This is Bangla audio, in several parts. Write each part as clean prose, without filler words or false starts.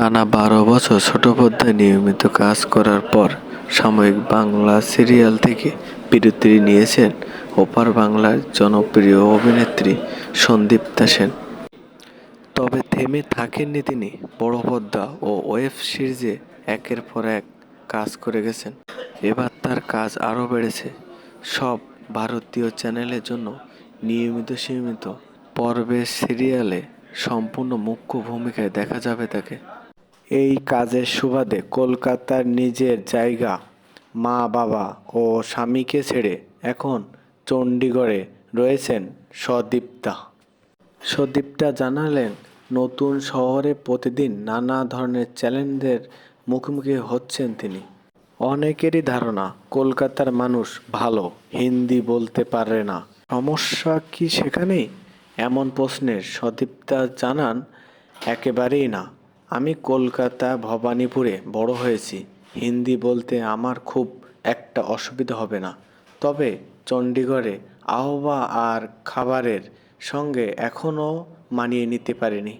টানা 12 বছর ছোট পর্দায় নিয়মিত কাজ করার পর সাময়িক বাংলা সিরিয়াল থেকে বিরতি নিয়েছেন ওপার বাংলার জনপ্রিয় অভিনেত্রী সন্দীপ্তা সেন। তবে থেমে থাকেননি তিনি। বড় পর্দা ও ওয়েব সিরিজে একের পর এক কাজ করে গেছেন। এবার তার কাজ আরও বেড়েছে। সব ভারতীয় চ্যানেলের জন্য নিয়মিত সীমিত পর্বের সিরিয়ালে সম্পূর্ণ মুখ্য ভূমিকায় দেখা যাবে তাকে। এই কাজের সুবাদে কলকাতার নিজের জায়গা, মা বাবা ও স্বামীকে ছেড়ে এখন চণ্ডীগড়ে রয়েছেন সদীপ্তা। সদীপ্তা জানালেন, নতুন শহরে প্রতিদিন নানা ধরনের চ্যালেঞ্জের মুখোমুখি হচ্ছেন তিনি। অনেকেরই ধারণা কলকাতার মানুষ ভালো হিন্দি বলতে পারে না। সমস্যা কি সেখানেই? এমন প্রশ্নের সদীপ্তা জানান, একেবারেই না। আমি কলকাতা ভবানীপুরে বড় হয়েছি। হিন্দি বলতে আমার খুব একটা অসুবিধা হবে না। তবে চণ্ডীগড়ে আবহাওয়া আর খাবারের সঙ্গে এখনও মানিয়ে নিতে পারিনি।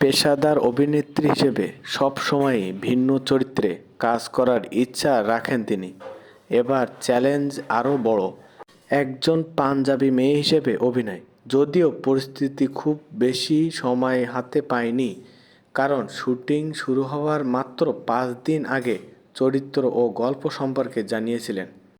পেশাদার অভিনেত্রী হিসেবে সবসময়ই ভিন্ন চরিত্রে কাজ করার ইচ্ছা রাখেন তিনি। এবার চ্যালেঞ্জ আরও বড়, একজন পাঞ্জাবি মেয়ে হিসেবে অভিনয়। যদিও পরিস্থিতি খুব বেশি সময় হাতে পায়নি, কারণ শুটিং শুরু হওয়ার মাত্র 5 দিন আগে চরিত্র ও গল্প সম্পর্কে জানিয়েছিলেন।